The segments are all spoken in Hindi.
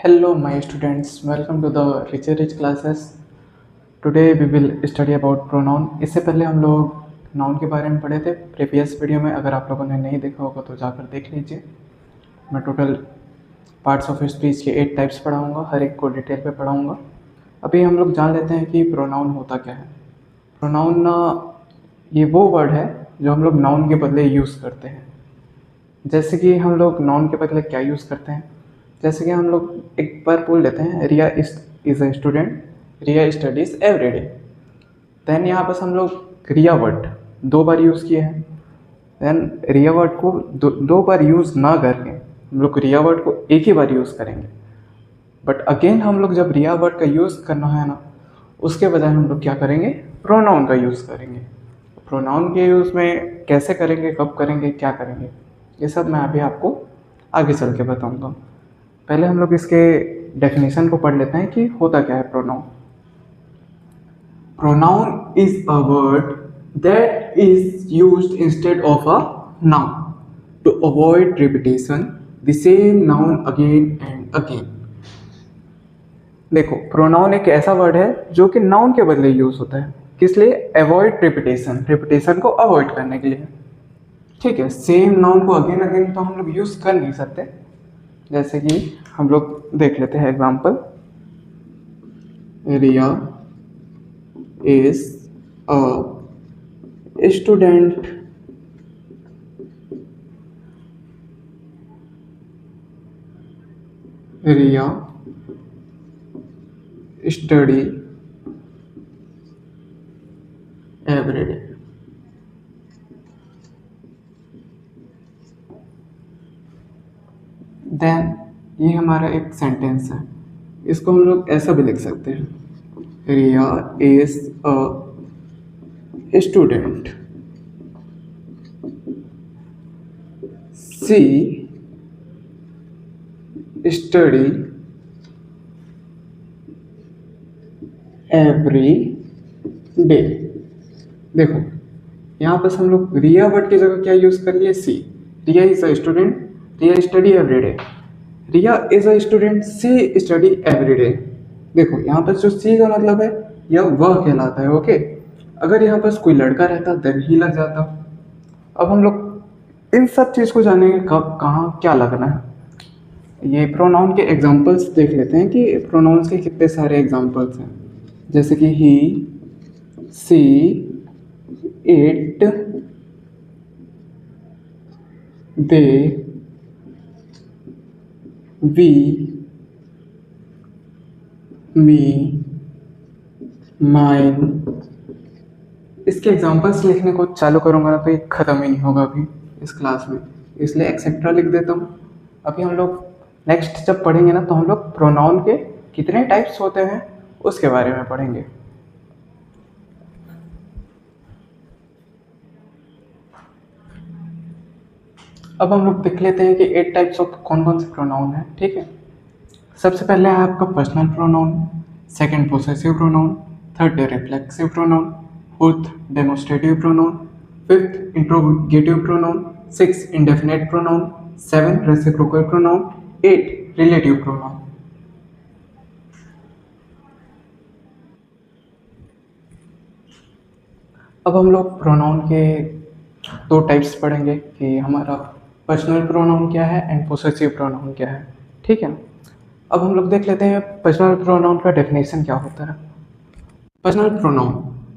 Hello, my students. Welcome to the Richer Rich classes. Today we will study about pronoun. इससे पहले हम लोग नाउन के बारे में पढ़े थे प्रीवियस वीडियो में. अगर आप लोगों ने नहीं देखा होगा तो जाकर देख लीजिए. मैं टोटल पार्ट्स ऑफ स्पीच के 8 टाइप्स पढ़ाऊँगा, हर एक को डिटेल पे पढ़ाऊँगा. अभी हम लोग जान लेते हैं कि प्रोनाउन होता क्या है. प्रोनाउन ये वो वर्ड है जो हम लोग नाउन के बदले यूज़ करते हैं. जैसे कि हम लोग नाउन के बदले क्या यूज़ करते हैं. जैसे कि हम लोग एक बार बोल लेते हैं Riya is a student, Riya studies every day. Then यहाँ पर हम लोग रिया वर्ड 2 बार यूज़ किए हैं. देन रिया वर्ड को दो बार यूज़ ना करके हम लोग रिया वर्ड को एक ही बार यूज़ करेंगे. बट अगेन हम लोग जब रिया वर्ड का यूज़ करना है ना, उसके बजाय हम लोग क्या करेंगे, प्रोनाउन का यूज़ करेंगे. प्रोनाउन के यूज़ में कैसे करेंगे, कब करेंगे, क्या करेंगे, ये सब मैं अभी आपको आगे चल के बताऊँगा. पहले हम लोग इसके डेफिनेशन को पढ़ लेते हैं कि होता क्या है pronoun. Pronoun is a word that is used instead of a noun to avoid repetition the same noun again and again. देखो, प्रोनाउन एक ऐसा वर्ड है जो कि नाउन के बदले यूज होता है. किस लिए? अवॉइड रिपीटेशन, रिपीटेशन को अवॉइड करने के लिए. ठीक है, सेम नाउन को अगेन अगेन तो हम लोग यूज कर नहीं सकते. जैसे कि हम लोग देख लेते हैं example. Riya is a student. Riya study every day. Then ये हमारा एक सेंटेंस है. इसको हम लोग ऐसा भी लिख सकते हैं, Riya is a student. She study every day. देखो, यहाँ पर हम लोग रिया वर्ड की जगह क्या यूज कर लिए, she. Riya is a student, Riya study every day. Riya is a student, she study every day. देखो, यहाँ पर जो सी का मतलब है यह वह कहलाता है. ओके, अगर यहाँ पर कोई लड़का रहता देन ही लग जाता. अब हम लोग इन सब चीज़ को जानेंगे कब, कहाँ, क्या लगना है. ये प्रोनाउन के एग्जांपल्स देख लेते हैं कि प्रोनाउंस के कितने सारे एग्जांपल्स हैं. जैसे कि he, she, it, they, we, me, mine. इसके एग्जांपल्स लिखने को चालू करूँगा ना तो ये ख़त्म ही नहीं होगा अभी इस क्लास में, इसलिए एक्सेट्रा लिख देता हूँ. अभी हम लोग नेक्स्ट जब पढ़ेंगे ना तो हम लोग प्रोनाउन के कितने टाइप्स होते हैं उसके बारे में पढ़ेंगे. अब हम लोग देख लेते हैं कि 8 टाइप्स ऑफ कौन कौन से प्रोनाउन हैं. ठीक है, सबसे पहले है आपका personal pronoun, second possessive pronoun, third reflexive pronoun, fourth demonstrative pronoun, fifth interrogative pronoun, six indefinite pronoun, seven reciprocal pronoun, eight relative pronoun. अब हम लोग प्रोनाउन के 2 टाइप्स पढ़ेंगे कि हमारा पर्सनल प्रोनाउन क्या है एंड पोसेसिव प्रोनाउन क्या है. ठीक है, अब हम लोग देख लेते हैं पर्सनल प्रोनाउन का डेफिनेशन क्या होता है. Personal pronoun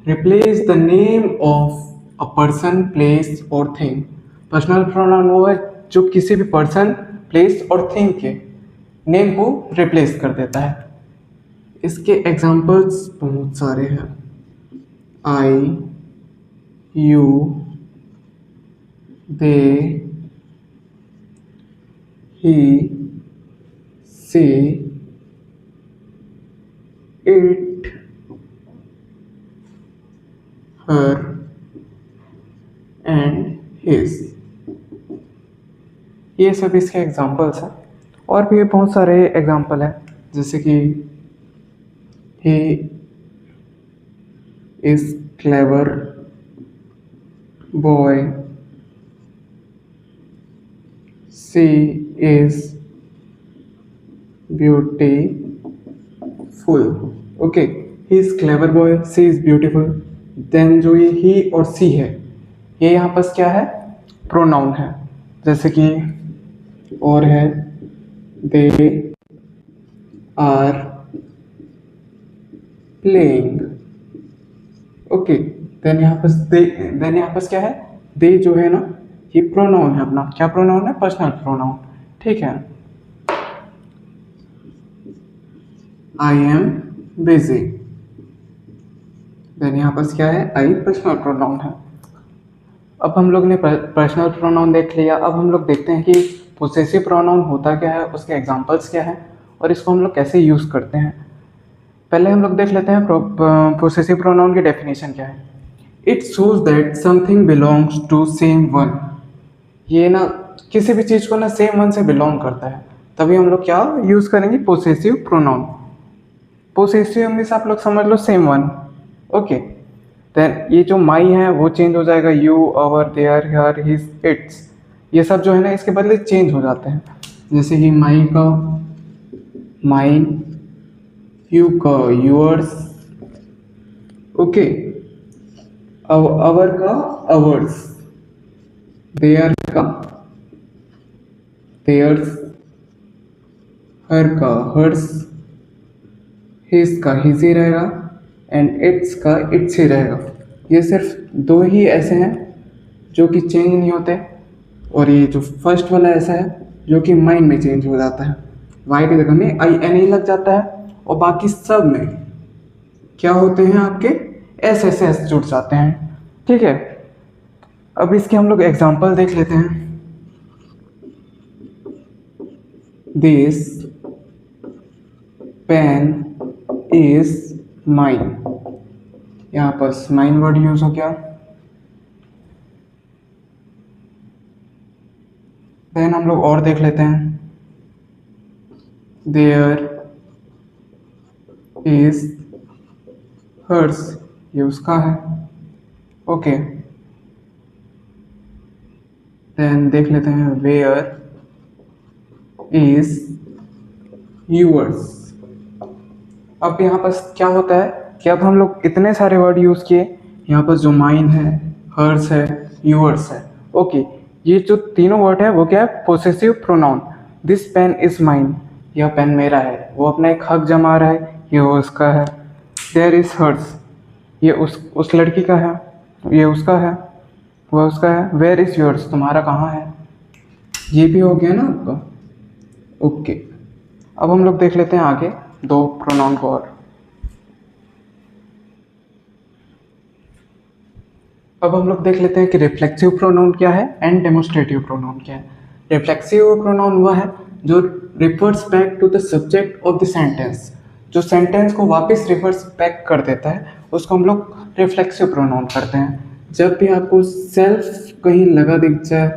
replace the name of a person, place और थिंग. पर्सनल प्रोनाउन वो है जो किसी भी पर्सन, प्लेस और थिंग के नेम को रिप्लेस कर देता है. इसके एग्जांपल्स बहुत सारे हैं. I, you, they, he, she, it, her and his. ये सब इसके एग्जांपल्स हैं. और भी बहुत सारे एग्जांपल हैं, जैसे कि he is clever boy, she is beautiful. Okay, he is clever boy, she is beautiful. Then जो ये ही और सी है, ये यहाँ पर क्या है? प्रोनाउन है। जैसे कि और है they are playing. Okay, then यहाँ पर क्या है? दे जो है ना, ये प्रोनाउन है अपना। क्या प्रोनाउन है? Personal pronoun. ठीक है। I am busy. देन यहाँ पर क्या है? आई पर्सनल प्रोनाउन है। अब हम लोग ने पर्सनल प्रोनाउन देख लिया। अब हम लोग देखते हैं कि पोसेसिव प्रोनाउन होता क्या है, उसके एग्जांपल्स क्या हैं और इसको हम लोग कैसे यूज़ करते हैं। पहले हम लोग देख लेते हैं पोसेसिव प्रोनाउन की डेफिनेशन क्या है। It shows that something belongs to same one. ये ना किसी भी चीज़ को ना सेम वन से बिलोंग करता है, तभी हम लोग क्या यूज़ करेंगे? Possessive pronoun. पोसेसिव मीन्स आप लोग समझ लो सेम वन। ओके, देन ये जो माई है वो चेंज हो जाएगा, you, our, their, her, his, its, ये सब जो है ना इसके बदले चेंज हो जाते हैं। जैसे कि माई का माइन, यू का यूअर्स, ओके, आवर का आवर्स, देयर का देयर्स, हर का हर्स, हिज का हिज ही रहेगा एंड इट्स का इट्स ही रहेगा। ये सिर्फ दो ही ऐसे हैं जो कि चेंज नहीं होते, और ये जो फर्स्ट वाला ऐसा है जो कि माइन में चेंज हो जाता है। वाई की जगह में आई एन ही लग जाता है, और बाकी सब में क्या होते हैं? आपके एस एस एस जुड़ जाते हैं। ठीक है, अब इसके हम लोग एग्जाम्पल देख लेते हैं। This pen is mine. यहाँ पर माइन वर्ड यूज हो गया। देन हम लोग और देख लेते हैं। देयर इज हर्स, ये उसका है। ओके, देन देख लेते हैं वेयर इज यूअर्स। अब यहाँ पर क्या होता है कि अब हम लोग इतने सारे वर्ड यूज़ किए, यहाँ पर जो माइन है, हर्स है, यूअर्स है। ओके, ये जो तीनों वर्ड है वो क्या है? Possessive pronoun. This pen is mine, यह पेन मेरा है, वो अपना एक हक जमा रहा है, ये वो उसका है। देयर इज हर्स, ये उस लड़की का है, ये उसका है, वह उसका है। वेयर इज योर्स, तुम्हारा कहाँ है? ये भी हो गया ना आपका। ओके, अब हम लोग देख लेते हैं आगे दो प्रोनाउन को और। अब हम लोग देख लेते हैं कि रिफ्लेक्सिव प्रोनाउन क्या है एंड डेमोस्ट्रेटिव प्रोनाउन क्या है। रिफ्लेक्सिव प्रोनाउन वह है जो refers back to the subject of the sentence, जो सेंटेंस को वापस रिफर्स बैक कर देता है, उसको हम लोग रिफ्लेक्सिव प्रोनाउन करते हैं। जब भी आपको सेल्फ कहीं लगा दिख जाए,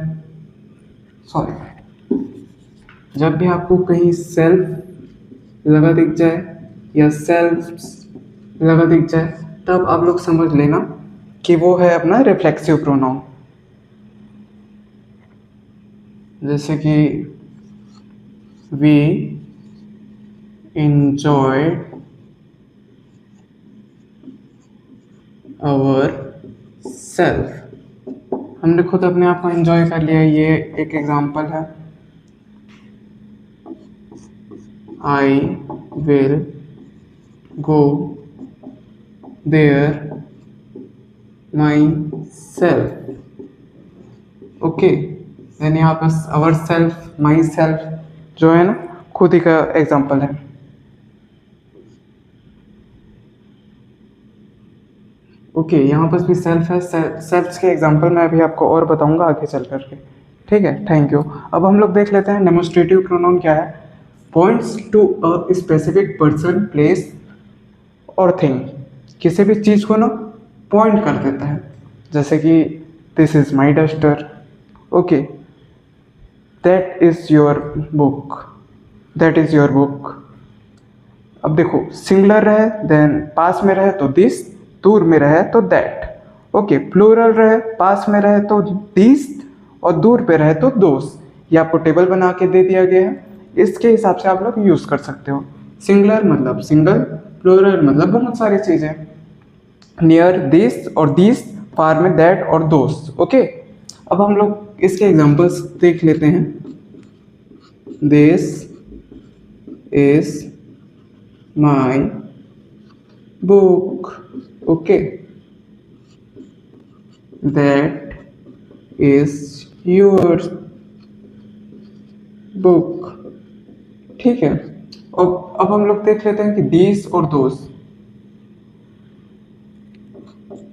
जब भी आपको कहीं सेल्फ लगा दिख जाए या सेल्फ लगा दिख जाए, तब आप लोग समझ लेना कि वो है अपना रिफ्लेक्सिव प्रोनाउन। जैसे कि वी enjoy आवर सेल्फ, हमने खुद अपने आप को एंजॉय कर लिया। ये एक एग्जांपल है। I will go there myself. Okay, then यहाँ पर आवर सेल्फ, माई सेल्फ जो है ना खुद ही का एग्जांपल है। ओके, यहाँ पर भी सेल्फ है। सेल्फ के एग्जांपल मैं अभी आपको और बताऊंगा आगे चल करके। ठीक है, थैंक यू। अब हम लोग देख लेते हैं डेमोस्ट्रेटिव प्रोनाउन क्या है। Points to a specific person, place और थिंग, किसी भी चीज़ को ना पॉइंट कर देता है। जैसे कि this is my duster. Okay, that is your book, that is your book. अब देखो, सिंगुलर रहे देन पास में रहे तो दिस, दूर में रहे तो दैट। ओके, प्लूरल रहे, पास में रहे तो दिस और दूर पे रहे तो दोस। ये आपको टेबल बना के दे दिया गया है। इसके हिसाब से आप लोग यूज़ कर सकते हो। सिंगुलर मतलब सिंगल, प्लूरल मतलब बहुत सारी चीज़ें, नियर दिस और दिस, फार में दैट और दोस्त। ओके, अब हम लोग इसके एग्जांपल्स देख लेते हैं। This is my book. Okay, that is your book. ठीक है, अब हम लोग देख लेते हैं कि दीज और those.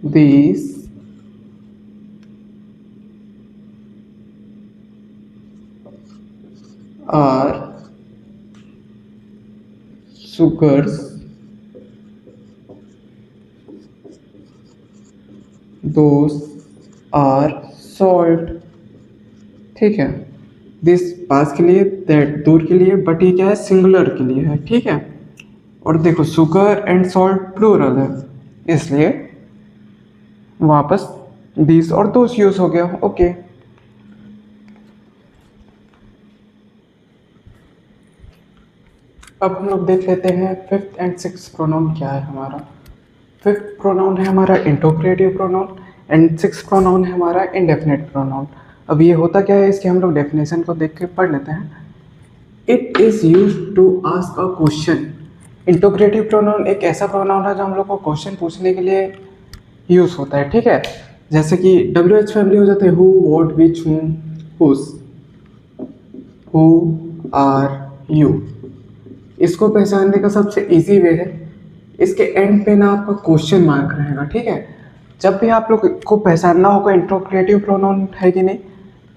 These are sugars, those are salt। ठीक है, दिस पास के लिए, दैट दूर के लिए, बट ये क्या है, सिंगुलर के लिए है। ठीक है, और देखो सुगर एंड सॉल्ट प्लूरल है, इसलिए वापस दिस और दोस यूज हो गया। ओके, अब हम लोग देख लेते हैं फिफ्थ एंड सिक्स्थ प्रोनाउन क्या है हमारा। फिफ्थ प्रोनाउन है हमारा interrogative pronoun and sixth pronoun है हमारा इंडेफिनिट प्रोनाउन। अब ये होता क्या है, इसके हम लोग डेफिनेशन को देख के पढ़ लेते हैं। It is use to ask a question. Interrogative pronoun एक ऐसा प्रोनाउन है जो हम लोग को क्वेश्चन पूछने के लिए यूज़ होता है। ठीक है, जैसे कि WH फैमिली हो जाते हैं हु, व्हाट, विच, हुम, हुज, हु, आर, यू। इसको पहचानने का सबसे इजी वे है, इसके एंड पे ना आपका क्वेश्चन मार्क रहेगा। ठीक है, जब भी आप लोग को पहचानना होगा इंटरोगेटिव प्रोनाउन है कि नहीं,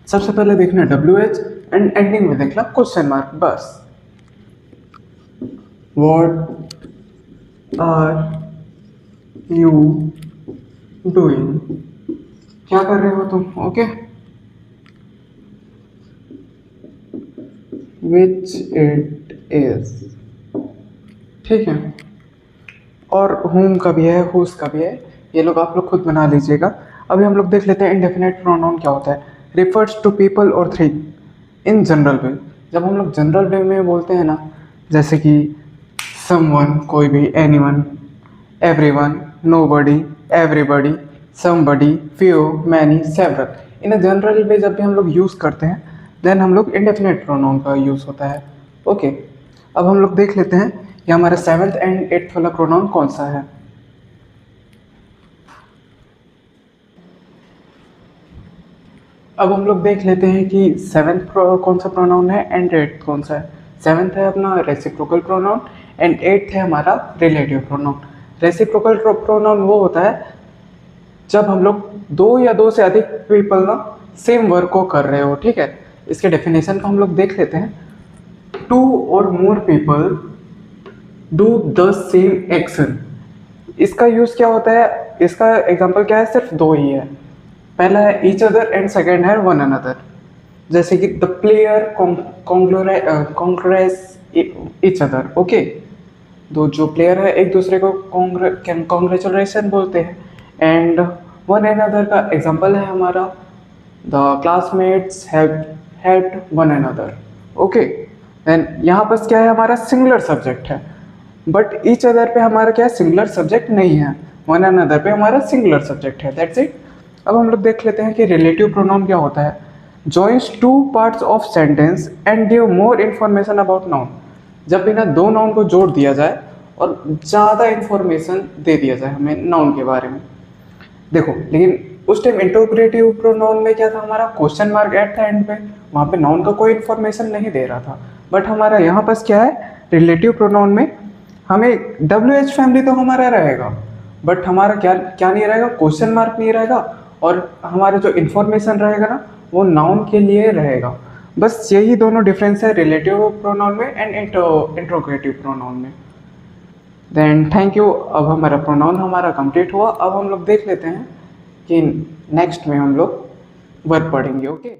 सबसे पहले देखना WH एंड एंडिंग में देखना क्वेश्चन मार्क, बस। व्हाट आर यू डूइंग, क्या कर रहे हो तुम। Okay, which it is. ठीक है, और whom का भी है, whose का भी है, ये लोग आप लोग खुद बना लीजिएगा। अभी हम लोग देख लेते हैं इंडेफिनिट प्रोनाउन क्या होता है। रिफर्स टू पीपल और थिंग इन जनरल वे। जब हम लोग जनरल वे में बोलते हैं ना, जैसे कि समवन, कोई भी, anyone, everyone, nobody, everybody, somebody, few, many, several, in a general वे जब भी हम लोग यूज़ करते हैं देन हम लोग इंडेफिनिट प्रोनाउन का यूज़ होता है। ओके, अब हम लोग देख लेते हैं कि हमारा सेवन्थ एंड एट्थ वाला प्रोनाउन कौन सा है। अब हम लोग देख लेते हैं कि सेवन्थ कौन सा प्रोनाउन है एंड एट्थ कौन सा है। सेवन्थ है अपना रेसिप्रोकल प्रोनाउन एंड एट्थ है हमारा रिलेटिव प्रोनाउन। रेसिप्रोकल प्रोनाउन वो होता है जब हम लोग दो या दो से अधिक पीपल ना सेम वर्क को कर रहे हो। ठीक है, इसके डेफिनेशन को हम लोग देख लेते हैं। टू और more people do the same action. इसका यूज़ क्या होता है, इसका एग्जांपल क्या है, सिर्फ दो ही है। पहला है ईच अदर एंड सेकेंड है वन अनदर। जैसे कि the player Congress each other. Okay, दो जो प्लेयर है एक दूसरे को कॉन्ग्रेचुलेशन बोलते हैं। एंड वन अनदर का एग्जांपल है हमारा the classmates have helped one another. Okay, then यहाँ पर क्या है, हमारा सिंगुलर सब्जेक्ट है, बट ईच अदर पे हमारा क्या है, सिंगुलर सब्जेक्ट नहीं है। वन अनदर पे हमारा सिंगुलर सब्जेक्ट है, दैट्स इट। अब हम लोग देख लेते हैं कि रिलेटिव प्रोनाउन क्या होता है। Joins two parts of sentence and give more information about noun. जब भी ना दो नाउन को जोड़ दिया जाए और ज़्यादा इन्फॉर्मेशन दे दिया जाए हमें नाउन के बारे में। देखो, लेकिन उस टाइम इंटरोगेटिव प्रोनाउन में क्या था, हमारा क्वेश्चन मार्क एट था एंड पे, वहाँ पे नाउन का कोई इन्फॉर्मेशन नहीं दे रहा था। बट हमारा यहाँ पर क्या है, रिलेटिव प्रोनाउन में हमें WH फैमिली तो हमारा रहेगा, बट हमारा क्या क्या नहीं रहेगा, क्वेश्चन मार्क नहीं रहेगा, और हमारा जो इन्फॉर्मेशन रहेगा ना वो नाउन के लिए रहेगा। बस यही दोनों डिफरेंस है रिलेटिव प्रोनाउन में एंड इंटरोगेटिव प्रोनाउन में। Then thank you. अब हमारा प्रोनाउन हमारा कंप्लीट हुआ। अब हम लोग देख लेते हैं कि नेक्स्ट में हम लोग वर्ब पढ़ेंगे। ओके।